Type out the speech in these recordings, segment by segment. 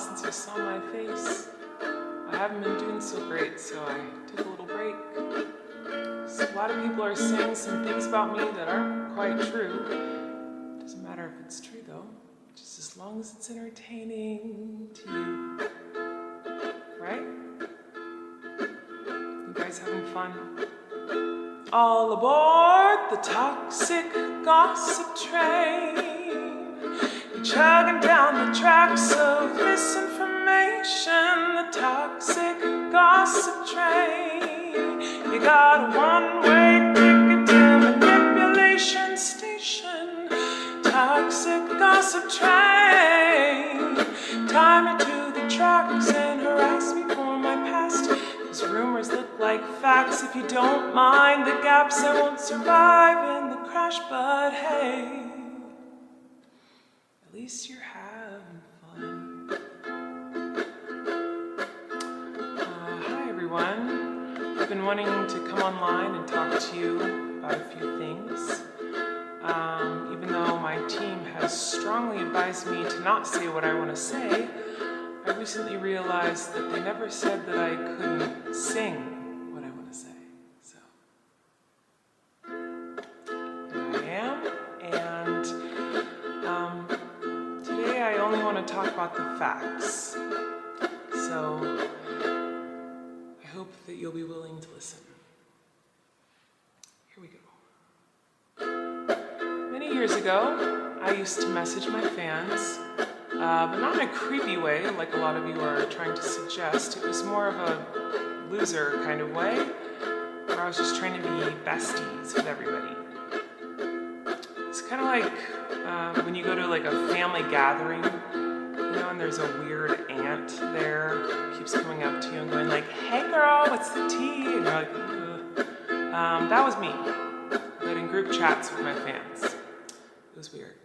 since you saw my face. I haven't been doing so great, so I took a little break. So a lot of people are saying some things about me that aren't quite true. Doesn't matter if it's true though, just as long as it's entertaining to you. Right? You guys having fun? All aboard the toxic gossip train. You're chugging down the tracks of misinformation. The toxic gossip train. You got a one-way ticket to manipulation station. Toxic gossip train. Tie me to the tracks and harass me for my past. These rumors look like facts. If you don't mind the gaps, I won't survive in the crash. But hey, at least you're having fun. Hi everyone. I've been wanting to come online and talk to you about a few things. Even though my team has strongly advised me to not say what I want to say, I recently realized that they never said that I couldn't sing what I want to say. So, here I am, and today I only want to talk about the facts. So, I hope that you'll be willing to listen. Here we go. Many years ago, I used to message my fans, but not in a creepy way like a lot of you are trying to suggest. It was more of a loser kind of way, where I was just trying to be besties with everybody. It's kind of like when you go to like a family gathering, you know, and there's a weird aunt there who keeps coming up to you and going like, "Hey girl, what's the tea?" And you're like, ugh. That was me, but in group chats with my fans. It was weird.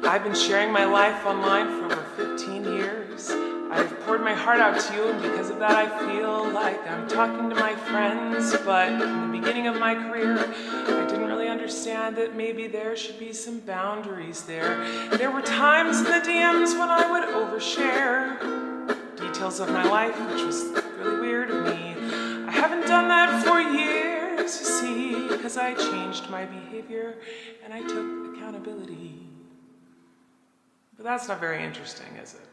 I've been sharing my life online for over 15 years. I've poured my heart out to you, and because of that I feel like I'm talking to my friends. But in the beginning of my career, I didn't really understand that maybe there should be some boundaries there. There were times in the DMs when I would overshare details of my life, which was really weird of me. I haven't done that for years, you see, because I changed my behavior and I took accountability. But that's not very interesting, is it?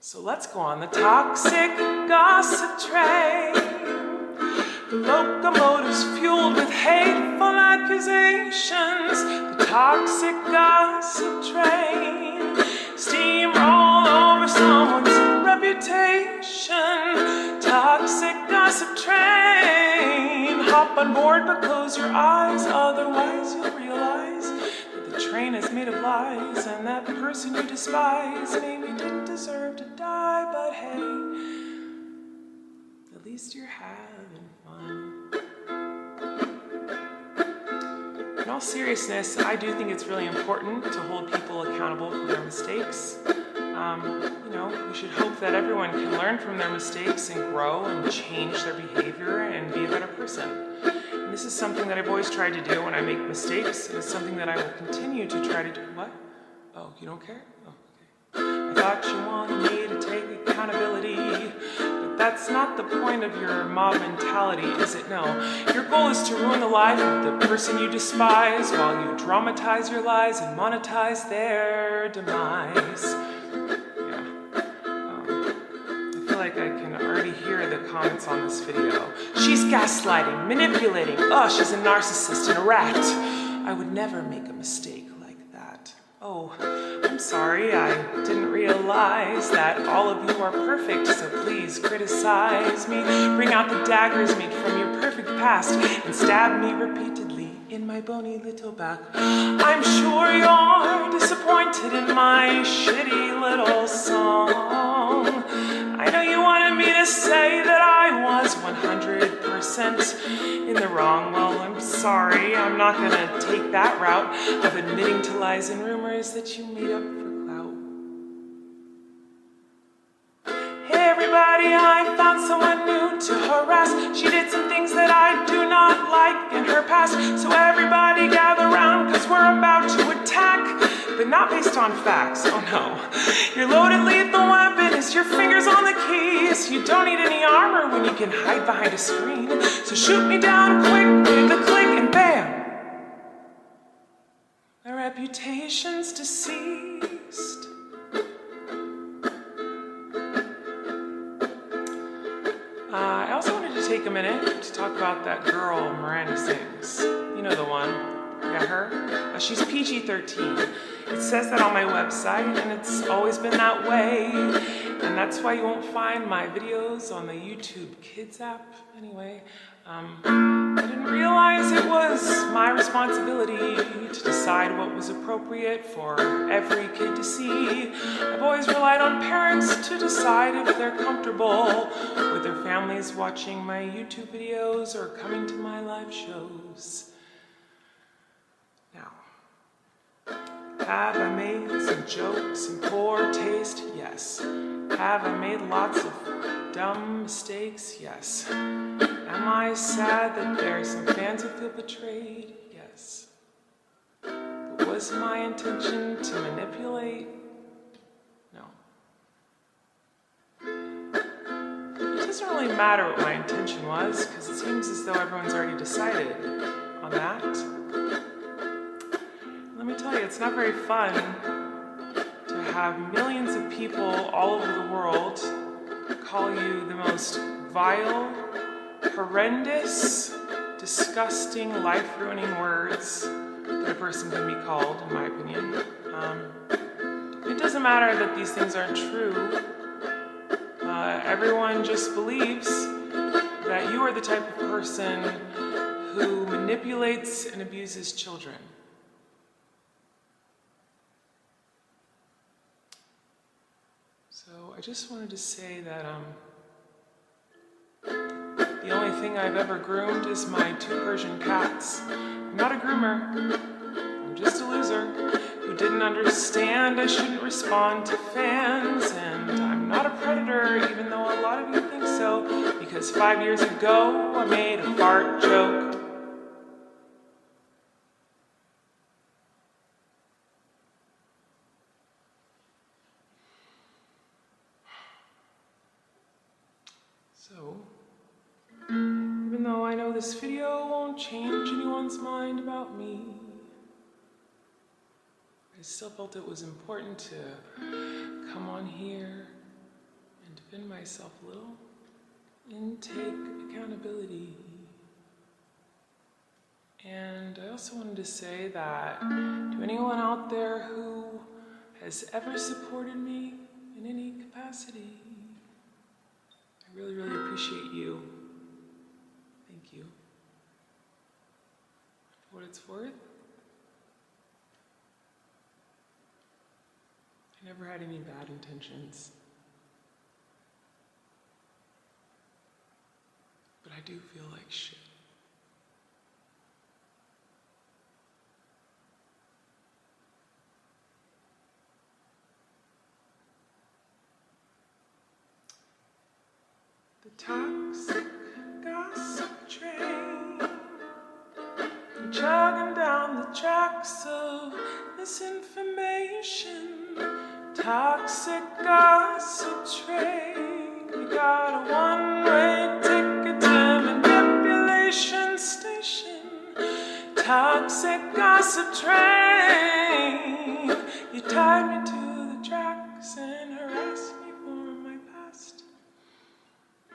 So let's go on the toxic gossip train. The locomotive's fueled with hateful accusations. The toxic gossip train. Steamroll over someone's reputation. Toxic gossip train. Hop on board but close your eyes, otherwise you'll realize the train is made of lies, and that person you despise maybe didn't deserve to die, but hey, at least you're having fun. In all seriousness, I do think it's really important to hold people accountable for their mistakes. You know, we should hope that everyone can learn from their mistakes and grow and change their behavior and be a better person. This is something that I've always tried to do when I make mistakes. It's something that I will continue to try to do. What? Oh, you don't care? Oh, okay. I thought you wanted me to take accountability, but that's not the point of your mob mentality, is it? No. Your goal is to ruin the life of the person you despise while you dramatize your lies and monetize their demise. I can already hear the comments on this video. She's gaslighting, manipulating. Oh, she's a narcissist and a rat. I would never make a mistake like that. Oh, I'm sorry, I didn't realize that all of you are perfect, so please criticize me. Bring out the daggers made from your perfect past and stab me repeatedly in my bony little back. I'm sure you're disappointed in my shitty little song. I know you wanted me to say that I was 100% in the wrong. Well, I'm sorry, I'm not gonna take that route of admitting to lies and rumors that you made up for clout. Hey everybody, I found someone new to harass. She did some things that I do not like in her past. So everybody gather round, cause we're about to attack the not based on facts, oh no. Your loaded lethal weapon is your fingers on the keys. You don't need any armor when you can hide behind a screen. So shoot me down quick with a click and bam. My reputation's deceased. I also wanted to take a minute to talk about that girl Miranda sings. You know the one. Yeah, her. She's PG-13. It says that on my website, and it's always been that way. And that's why you won't find my videos on the YouTube Kids app. Anyway, I didn't realize it was my responsibility to decide what was appropriate for every kid to see. I've always relied on parents to decide if they're comfortable with their families watching my YouTube videos or coming to my live shows. Now, have I made some jokes in poor taste? Yes. Have I made lots of dumb mistakes? Yes. Am I sad that there are some fans who feel betrayed? Yes. But was my intention to manipulate? No. It doesn't really matter what my intention was, because it seems as though everyone's already decided on that. Let me tell you, it's not very fun to have millions of people all over the world call you the most vile, horrendous, disgusting, life-ruining words that a person can be called, in my opinion. It doesn't matter that these things aren't true. Everyone just believes that you are the type of person who manipulates and abuses children. So I just wanted to say that the only thing I've ever groomed is my 2 Persian cats. I'm not a groomer. I'm just a loser who didn't understand I shouldn't respond to fans. And I'm not a predator, even though a lot of you think so, because 5 years ago I made a fart joke. So, even though I know this video won't change anyone's mind about me, I still felt it was important to come on here and defend myself a little and take accountability. And I also wanted to say that to anyone out there who has ever supported me in any capacity, I really, really appreciate you. Thank you. For what it's worth, I never had any bad intentions. But I do feel like shit. The toxic gossip train, chugging down the tracks of misinformation. Toxic gossip train, you got a one-way ticket to manipulation station. Toxic gossip train, you tied me to the tracks and harassed me for my past.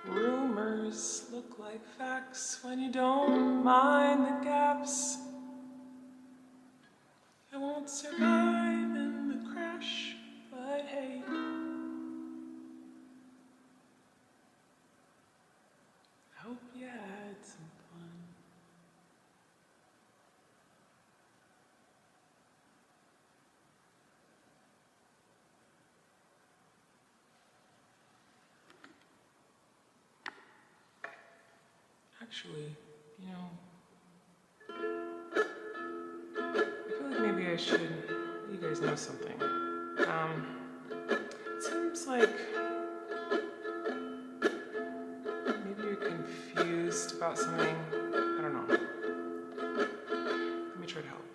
Rumors look like facts when you don't mind the gaps. I won't survive in the crash, but hey. I hope you had some fun. Actually, you know, I feel like maybe I should let you guys know something. It seems like maybe you're confused about something. I don't know. Let me try to help.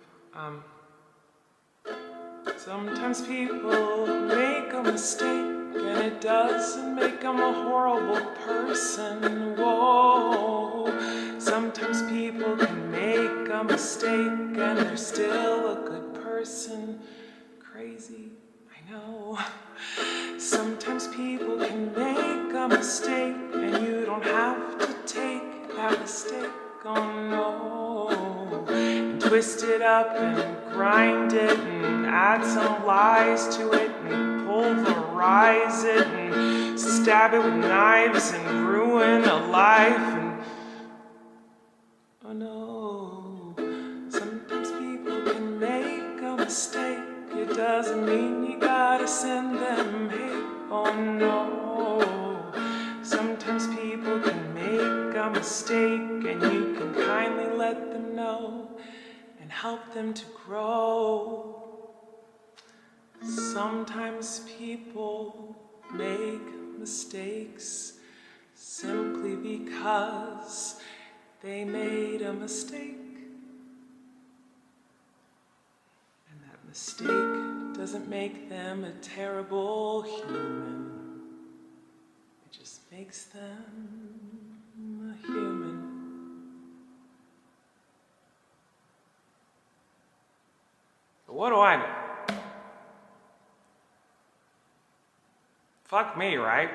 Sometimes people make a mistake and it doesn't make them a horrible person. Whoa. Sometimes people can make a mistake and they're still a good person. Crazy, I know. Sometimes people can make a mistake and you don't have to take that mistake. Oh no. And twist it up and grind it and add some lies to it and pulverize it and stab it with knives and ruin a life. And oh no. Sometimes people can make a mistake. It doesn't mean you gotta send them hate. Oh no. Sometimes people can make a mistake and you can kindly let them know and help them to grow. Sometimes people make mistakes simply because they made a mistake. And that mistake doesn't make them a terrible human. It just makes them a human. But what do I know? Fuck me, right?